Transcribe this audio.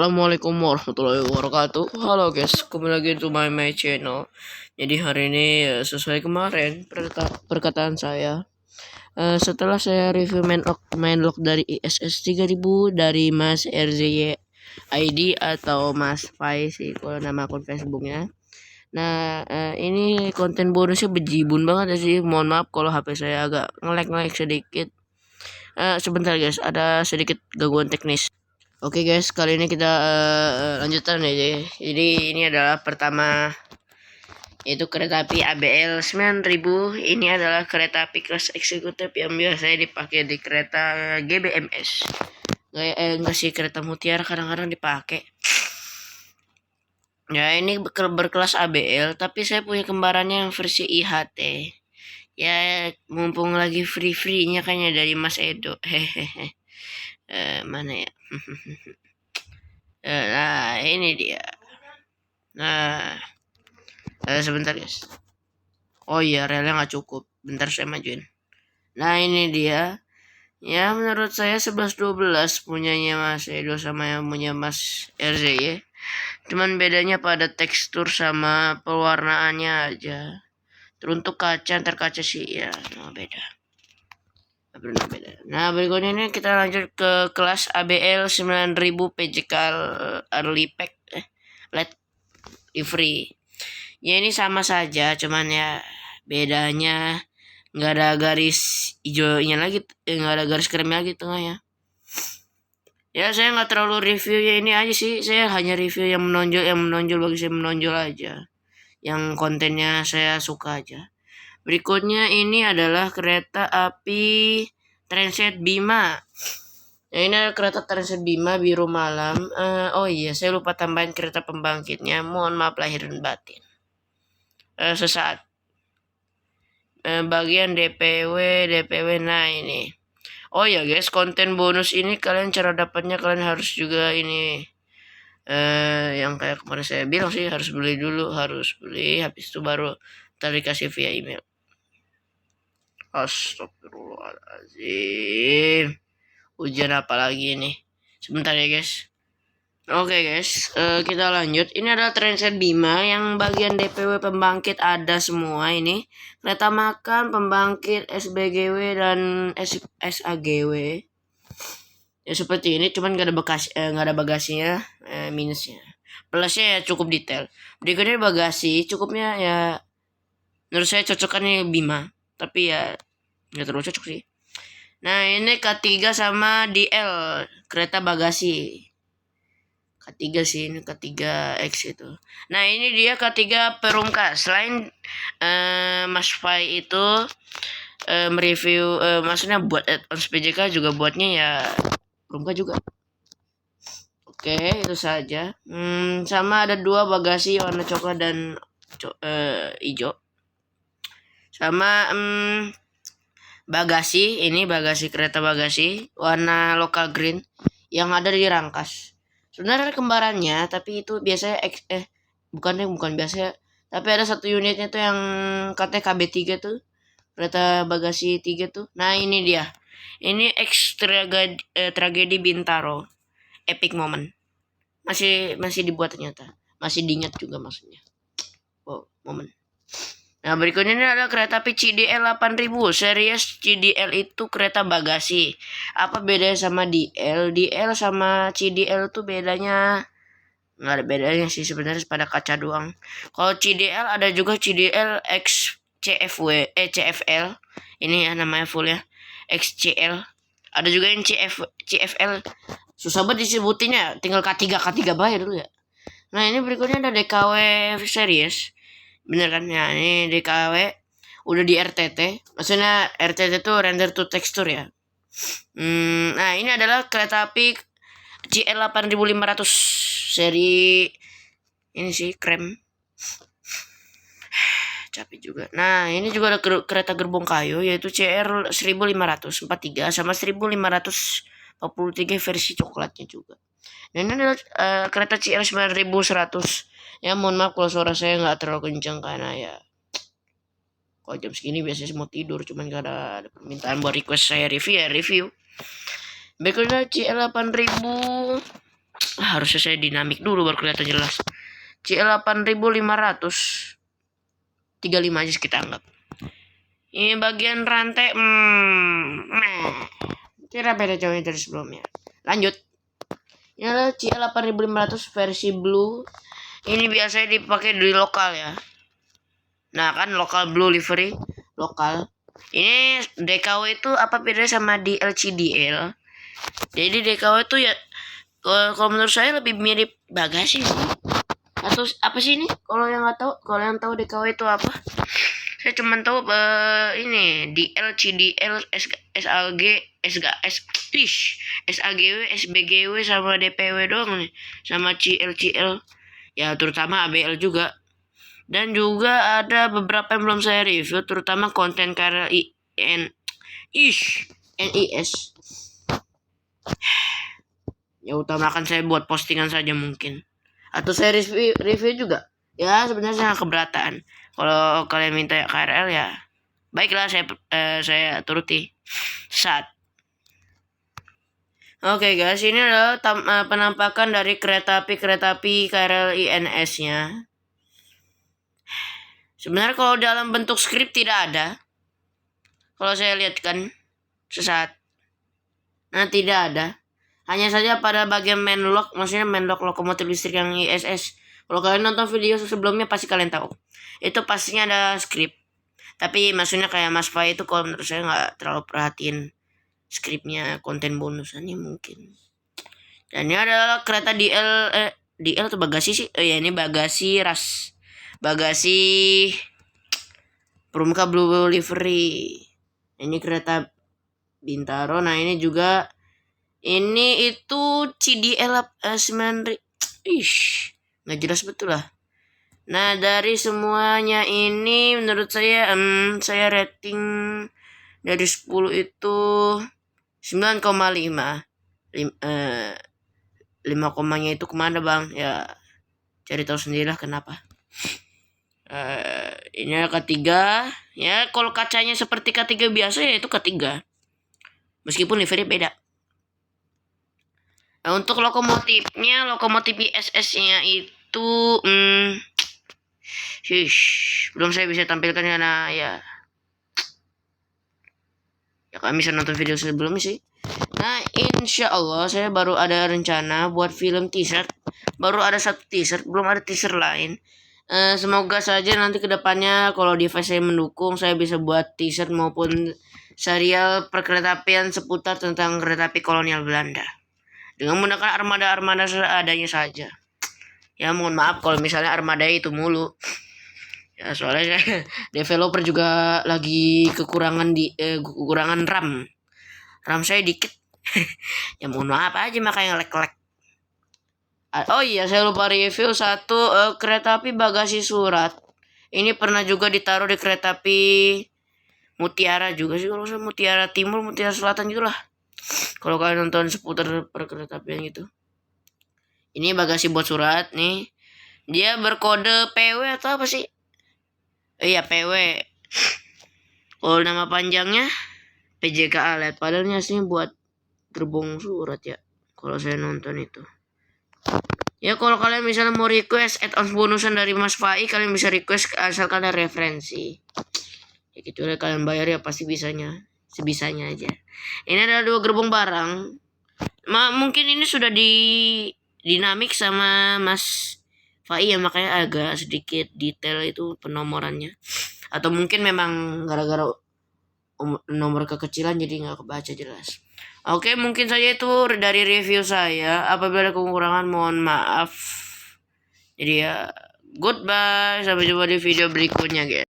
Assalamualaikum warahmatullahi wabarakatuh. Halo guys, kembali lagi to my channel. Jadi hari ini sesuai kemarin perkataan saya, setelah saya review main lock dari ISS 3000 dari Mas RZY ID atau Mas Fai sih kalau nama akun Facebooknya. Nah, ini konten bonusnya bejibun banget ya sih. Mohon maaf kalau HP saya agak nge-lag sedikit. Sebentar guys, ada sedikit gangguan teknis. Oke guys, kali ini kita lanjutan ya. Jadi ini adalah pertama, yaitu kereta api ABL 9000. Ini adalah kereta api kelas eksekutif yang biasanya dipakai di kereta GBMS. Enggak sih, kereta Mutiara kadang-kadang dipakai. Ya ini berkelas ABL, tapi saya punya kembarannya yang versi IHT. Ya mumpung lagi free-nya kayaknya dari Mas Edo. Hehehe. Mana ya? Nah ini dia. Nah sebentar guys. Oh iya, relnya nggak cukup. Bentar saya majuin. Nah ini dia. Ya menurut saya 11-12 punyanya Mas Edo sama yang punya Mas RZY. Cuman bedanya pada tekstur sama pewarnaannya aja. Teruntuk kaca, antar kaca sih ya beda. Nah berikutnya ini kita lanjut ke kelas ABL 9000 PJK early pack LED livery. Ya ini sama saja, cuman ya bedanya nggak ada garis hijaunya lagi, nggak ada garis kremnya lagi tengahnya. Ya saya nggak terlalu review ya, ini aja sih, saya hanya review yang menonjol bagi saya menonjol aja, yang kontennya saya suka aja. Berikutnya ini adalah kereta api Transit Bima. Ya, ini adalah kereta Transit Bima biru malam. Oh iya, saya lupa tambahin kereta pembangkitnya. Mohon maaf lahir dan batin. Sesaat. Bagian DPW. Nah ini. Oh ya guys, konten bonus ini kalian cara dapatnya kalian harus juga ini. Yang kayak kemarin saya bilang sih, harus beli dulu, habis itu baru dikasih via email. Astagfirullahaladzim. Ujian apa lagi nih? Sebentar ya guys. Oke guys, kita lanjut. Ini adalah Transit Bima yang bagian DPW pembangkit ada semua ini. Kereta makan, pembangkit, SBGW dan SAGW. Ya seperti ini, cuman gak ada bagasinya, minusnya. Plusnya ya cukup detail. Berikutnya bagasi, cukupnya ya menurut saya cocoknya Bima. Tapi ya nggak terlalu cocok sih. Nah ini K3 sama DL kereta bagasi. K3 sih, ini K3X itu. Nah ini dia K3 Perumka. Selain Mas Fai itu mereview, maksudnya buat add-ons PJK juga buatnya ya Perumka juga. Oke, itu saja. Sama ada 2 bagasi warna coklat dan hijau. Sama bagasi, ini bagasi kereta bagasi warna lokal green yang ada di Rangkas. Sebenarnya kembarannya, tapi itu biasanya bukan biasa, tapi ada satu unitnya tuh yang katanya KB3 tuh, kereta bagasi 3 tuh. Nah ini dia, ini tragedi Bintaro, epic moment, masih dibuat ternyata, masih diingat juga maksudnya. Wow, momen. Nah berikutnya ini adalah kereta api CDL 8000. Series CDL itu kereta bagasi. Apa bedanya sama DL? DL sama CDL tuh bedanya nggak ada bedanya sih sebenarnya, pada kaca doang. Kalau CDL ada juga CDL X CFL. Ini ya namanya full ya, XCL. Ada juga yang CFL. Susah banget disebutinnya, tinggal K3 bayar dulu ya. Nah ini berikutnya ada DKW series. Bener kan ya, ini DKW udah di RTT, maksudnya RTT itu render to texture ya. Nah ini adalah kereta api CL 8500 seri ini sih krem. Capek juga. Nah ini juga ada kereta gerbong kayu yaitu CR 1543 sama 1543 versi coklatnya juga. Dan ini adalah kereta CR 9100. Ya mohon maaf kalau suara saya nggak terlalu kencang karena ya kalau jam segini biasanya mau tidur, cuman gak ada permintaan buat request saya review ya review. Berikutnya CL 8000 Harusnya saya dinamik dulu baru kelihatan jelas. CL 8500 35 aja kita anggap. Ini bagian rantai. Kira beda jauhnya dari sebelumnya. Lanjut. Ini adalah CL 8500 versi blue. Ini biasanya dipakai di lokal ya. Nah kan lokal blue livery lokal. Ini DKW itu apa bedanya sama DL-CDL? Jadi DKW itu ya kalau menurut saya lebih mirip bagasi sih. Atau apa sih ini? Kalau yang tahu DKW itu apa? Saya cuma tahu ini DL-CDL, SAG, SAGW, SBGW sama DPW doang nih. Sama CL. Ya terutama ABL juga. Dan juga ada beberapa yang belum saya review, terutama konten KRL NIS. Ya utamakan saya buat postingan saja mungkin. Atau saya review juga. Ya sebenarnya saya keberatan. Kalau kalian minta KRL ya baiklah, saya turuti. Oke guys, ini adalah penampakan dari kereta api KRL INS-nya. Sebenarnya kalau dalam bentuk skrip tidak ada. Kalau saya lihat kan sesaat. Nah tidak ada. Hanya saja pada bagian main-lock, maksudnya main-lock lokomotif listrik yang ISS. Kalau kalian nonton video sebelumnya pasti kalian tahu. Itu pastinya ada skrip. Tapi maksudnya kayak Mas Fai itu kalau menurut saya nggak terlalu perhatiin skripnya, konten bonusannya mungkin. Dan ini adalah kereta DL atau bagasi sih? Oh ya ini bagasi ras. Bagasi Pramuka Blue Livery. Ini kereta Bintaro. Nah ini juga ini itu CDL 9. Nggak jelas betul lah. Nah dari semuanya ini menurut saya saya rating dari 10 itu 9,5. 5 komanya itu kemana bang? Ya cari tahu sendirilah kenapa. Ini ketiga. Ya kalau kacanya seperti K3 biasa ya itu K3. Meskipun livery beda. Nah, untuk lokomotifnya, lokomotif ISS-nya itu belum saya bisa tampilkan karena ya kalian bisa nonton video sebelumnya sih. Nah insya Allah saya baru ada rencana buat film teaser. Baru ada satu teaser, belum ada teaser lain. Semoga saja nanti kedepannya kalau device saya mendukung, saya bisa buat teaser maupun serial perkeretaapian seputar tentang kereta api kolonial Belanda dengan menggunakan armada seadanya saja. Ya mohon maaf kalau misalnya armada itu mulu. Ya soalnya developer juga lagi kekurangan RAM. RAM saya dikit. Ya mohon maaf aja makanya lag. Oh iya, saya lupa review satu kereta api bagasi surat. Ini pernah juga ditaruh di kereta api Mutiara juga sih, kalau saya Mutiara Timur, Mutiara Selatan gitulah. Kalau kalian nonton seputar kereta apian gitu. Ini bagasi buat surat nih. Dia berkode PW atau apa sih? Iya PW. Kalau nama panjangnya PJKA LED. Padahal aslinya buat gerbong surat ya. Kalau saya nonton itu. Ya kalau kalian misalnya mau request add-on bonusan dari Mas Fai, kalian bisa request asalkan ada referensi. Ya gitu lah, kalian bayar ya pasti sebisanya aja. Ini adalah 2 gerbong barang. Mungkin ini sudah dinamik sama Mas Fai ya, makanya agak sedikit detail itu penomorannya. Atau mungkin memang gara-gara nomor kekecilan jadi nggak kebaca jelas. Oke, mungkin saja itu dari review saya. Apabila ada kekurangan mohon maaf. Jadi ya, goodbye. Sampai jumpa di video berikutnya, guys.